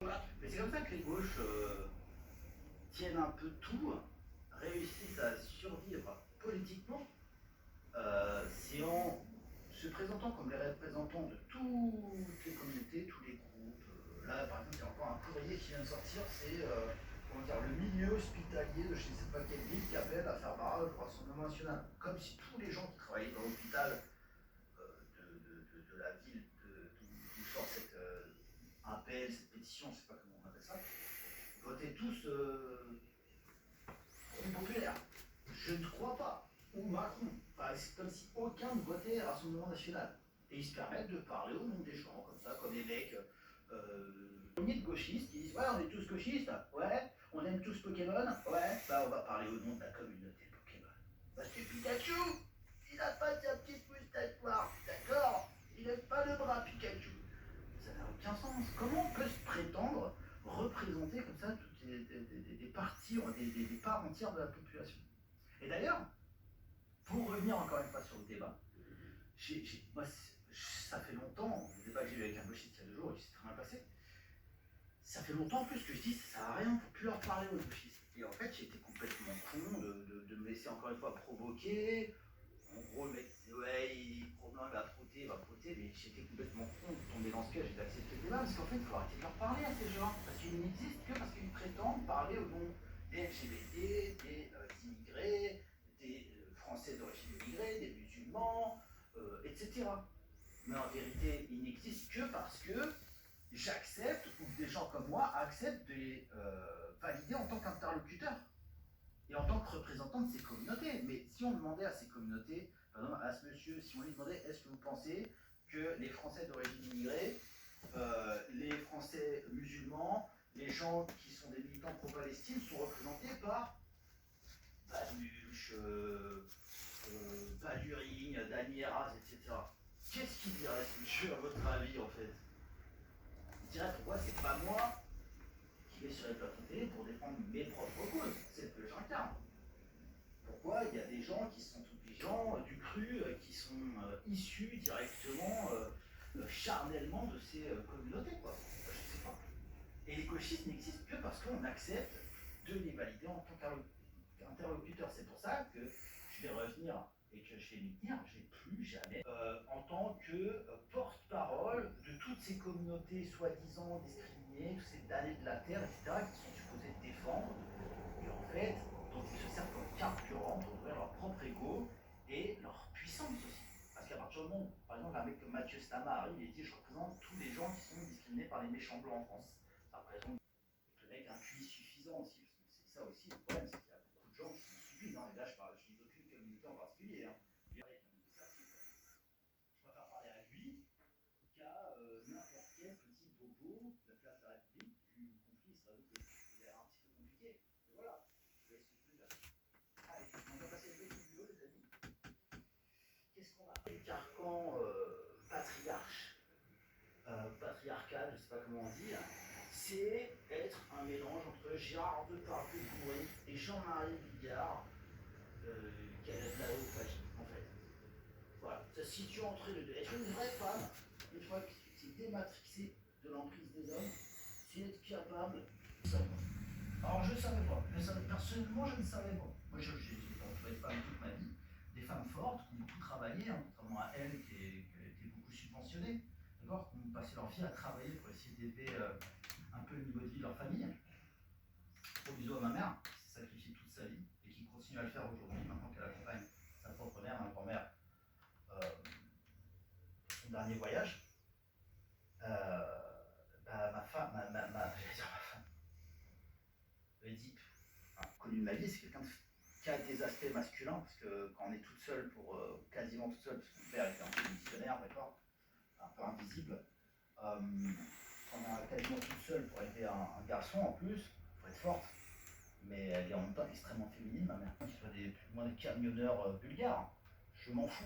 Mais c'est comme ça que les gauches tiennent un peu tout, réussissent à survivre politiquement, c'est en se présentant comme les représentants de toutes les communautés, tous les groupes. Là, par exemple, il y a encore un courrier qui vient de sortir, c'est comment dire, le milieu hospitalier de je ne sais pas quelle ville qui appelle à faire barrage au Rassemblement national. Comme si tous les gens qui travaillaient dans l'hôpital de la ville d'où sort cette appel, cette pétition, je ne sais pas comment on appelle ça, votaient tous populaire. Je ne crois pas. Ou Macron. Enfin, c'est comme si aucun ne votait Rassemblement national. Et ils se permettent de parler au nom des gens, comme ça, comme des mecs de gauchistes qui disent ouais, on est tous gauchistes, ouais, on aime tous Pokémon, ouais, bah on va parler au nom de la communauté Pokémon. Parce que Pikachu, il n'a pas sa petite moustache noire, d'accord? Il n'aime pas le bras Pikachu. Ça n'a aucun sens. Comment on peut se prétendre représenter comme ça toutes des parties, des parts entières de la population? Et d'ailleurs, pour revenir encore une fois sur le débat, moi, ça fait longtemps, le débat que j'ai eu avec un gauchiste il y a 2 jours, il s'est très bien passé, ça fait longtemps en plus que je dis ça sert à rien, il ne faut plus leur parler aux gauchistes. Et en fait, j'étais complètement con de me laisser encore une fois provoquer. En gros, le mec disait ouais, il va frotter, mais j'étais complètement con de tomber dans ce piège et d'accepter le débat, parce qu'en fait, il faut arrêter de leur parler à ces gens, parce qu'ils n'existent que parce qu'ils prétendent parler au nom des LGBT, des immigrés, des Français d'origine immigrée, des musulmans, etc. Mais en vérité, ils n'existent que parce que j'accepte, ou des gens comme moi acceptent de les valider en tant qu'interlocuteur et en tant que représentant de ces communautés. Mais si on demandait à ces communautés, par exemple à ce monsieur, si on lui demandait est-ce que vous pensez que les Français d'origine immigrée, les Français musulmans, les gens qui sont des militants pro-Palestine sont représentés par Baluch, Baduring, Dany Erraz, etc. Qu'est-ce qu'il dirait ce monsieur à votre avis en fait? Il dirait pourquoi c'est pas moi qui vais sur les plateaux télé pour défendre mes propres causes, celles que j'incarne. Pourquoi il y a des gens qui sont obligeants du cru, qui sont issus directement, charnellement de ces communautés, quoi. Je ne sais pas. Et les gauchistes n'existent que parce qu'on accepte de les valider en tant qu'interlocuteur. C'est pour ça que je vais revenir et que je vais lui dire, je n'ai plus jamais, en tant que porte-parole de toutes ces communautés soi-disant discriminées, tous ces damnés de la terre, etc., qui sont supposés défendre, et en fait, dont ils se servent comme carburant pour ouvrir leur propre ego et leur puissance aussi. Parce qu'à partir du moment où, par exemple, un mec comme Mathieu Stama arrive et dit je représente tous les gens qui sont discriminés par les méchants blancs en France. Ça représente le mec un QI suffisant aussi, parce que c'est ça aussi le problème, c'est qu'il y a beaucoup de gens qui sont stupides, hein, et là je vise aucune communauté en particulier, hein. Je préfère parler à lui qu'à n'importe quel petit bobo de la place de la République, du conflit israélo-palestinien. Il est un petit peu compliqué, mais voilà, vous voyez ce que je veux dire. Allez, on va passer le vidéo les amis. Qu'est-ce qu'on a? Les carcans patriarcal, je ne sais pas comment dire, c'est être un mélange entre Gérard Depardieu et Jean-Marie Bigard, qui a de la haut en fait. Voilà, ça se situe entre les deux. Être une vraie femme, une fois que c'est dématrixé de l'emprise des hommes, c'est être capable de savoir. Alors je ne savais pas, personnellement je ne savais pas. Moi j'ai entouré de femmes toute ma vie, des femmes fortes qui ont beaucoup travaillé, hein, contrairement à elles qui étaient beaucoup subventionnées, d'accord, qui ont passé leur vie à travailler pour essayer d'aider un peu le niveau de vie de leur famille. Gros bisous à ma mère, qui s'est sacrifiée toute sa vie et qui continue à le faire aujourd'hui, maintenant qu'elle accompagne sa propre mère, ma grand-mère, son dernier voyage. Ma femme, j'allais dire ma femme, Oedipe, connu de ma vie, c'est quelqu'un qui a des aspects masculins, parce que quand on est toute seule, quasiment toute seule, parce que mon père était un peu missionnaire, d'accord, un peu invisible, quand on est quasiment toute seule pour aider un garçon en plus, il faut être forte, mais elle est en même temps extrêmement féminine, ma mère. Qu'il soit plus ou moins des camionneurs bulgares, je m'en fous.